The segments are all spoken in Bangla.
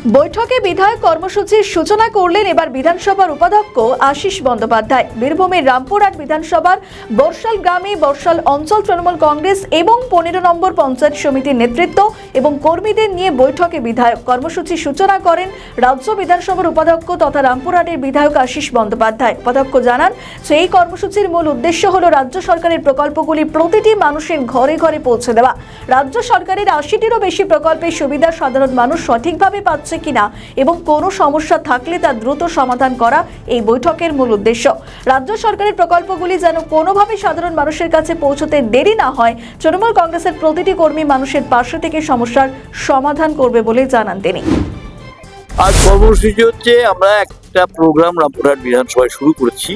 বৈঠকে বিধায়ক কর্মসূচির সূচনা করলেন এবার বিধানসভার উপাধ্যক্ষ আশিস বন্দ্যোপাধ্যায়। বীরভূমের রামপুরহাট বিধানসভার বর্ষাল গ্রামে বর্ষাল অঞ্চল তৃণমূল কংগ্রেস এবং 15 নম্বর পঞ্চায়েত সমিতির নেতৃত্ব এবং কর্মীদের নিয়ে বৈঠকে বিধায়ক কর্মসূচির সূচনা করেন রাজ্য বিধানসভার উপাধ্যক্ষ তথা রামপুরহাটের বিধায়ক আশিস বন্দ্যোপাধ্যায়। উপাধ্যক্ষ জানান যে এই কর্মসূচির মূল উদ্দেশ্য হল রাজ্য সরকারের প্রকল্পগুলি প্রতিটি মানুষের ঘরে ঘরে পৌঁছে দেওয়া। রাজ্য সরকারের 80টিরও বেশি প্রকল্পের সুবিধা সাধারণ মানুষ সঠিকভাবে পাচ্ছে কিনা এবং কোনো সমস্যা থাকলে তা দ্রুত সমাধান করা এই বৈঠকের মূল উদ্দেশ্য। রাজ্য সরকারের প্রকল্পগুলি যেন কোনোভাবে সাধারণ মানুষের কাছে পৌঁছতে দেরি না হয়, তৃণমূল কংগ্রেসের প্রতিটি কর্মী মানুষের পাশে থেকে সমস্যার সমাধান করবে বলে জানান তিনি। আজ কর্মসূচি হচ্ছে আমরা একটা প্রোগ্রাম রামপুরহাট বিধানসভায় শুরু করেছি,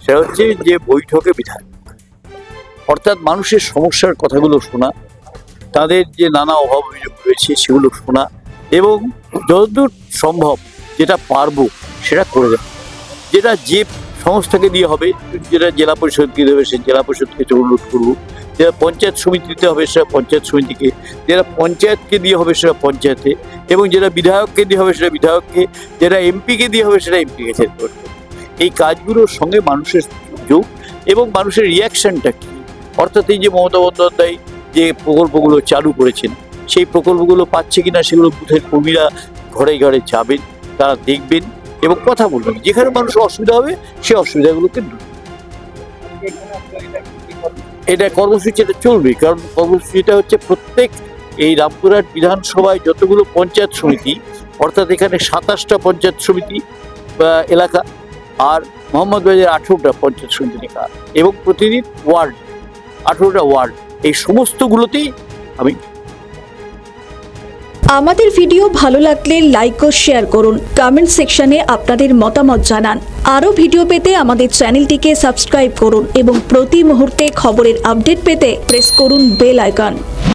সেটা হচ্ছে যে বৈঠকে বিধায়ক, অর্থাৎ মানুষের সমস্যার কথাগুলো শোনা, তাদের যে নানা অভাব অভিযোগ রয়েছে সেগুলো শোনা এবং যতদূর সম্ভব যেটা পারবো সেটা করে দেওয়া। যেটা যে সংস্থাকে দিয়ে হবে, যেটা জেলা পরিষদকে দেবে সে জেলা পরিষদকে অনুরোধ করবো, যেটা পঞ্চায়েত সমিতিতে হবে সেটা পঞ্চায়েত সমিতিকে, যেটা পঞ্চায়েতকে দিয়ে হবে সেটা পঞ্চায়েতে, এবং যেটা বিধায়ককে দিয়ে হবে সেটা বিধায়ককে, যেটা এমপিকে দিয়ে হবে সেটা এমপিকে সেট করবে। এই কাজগুলোর সঙ্গে মানুষের যোগ এবং মানুষের রিয়াকশনটা কী, অর্থাৎ এই যে মমতা বন্দ্যোপাধ্যায় যে প্রকল্পগুলো চালু করেছেন সেই প্রকল্পগুলো পাচ্ছে কিনা সেগুলো বুথের কর্মীরা ঘরে ঘরে যাবেন, তারা দেখবেন এবং কথা বলবেন। যেখানে মানুষের অসুবিধা হবে সেই অসুবিধাগুলোকে এটা কর্মসূচিটা চলবে, কারণ কর্মসূচিটা হচ্ছে প্রত্যেক এই রামপুরহাট বিধানসভায় যতগুলো পঞ্চায়েত সমিতি, অর্থাৎ এখানে 27টা পঞ্চায়েত সমিতি এলাকা আর মোহাম্মদবাজার 18টা পঞ্চায়েত সমিতি এলাকা এবং প্রতিদিন ওয়ার্ড 18টা ওয়ার্ড, এই সমস্তগুলোতেই আমি। আমাদের ভিডিও ভালো লাগলে লাইক ও শেয়ার করুন, কমেন্ট সেকশনে আপনাদের মতামত জানান। আরও ভিডিও পেতে আমাদের চ্যানেলটিকে সাবস্ক্রাইব করুন এবং প্রতি মুহূর্তে খবরের আপডেট পেতে প্রেস করুন বেল আইকন।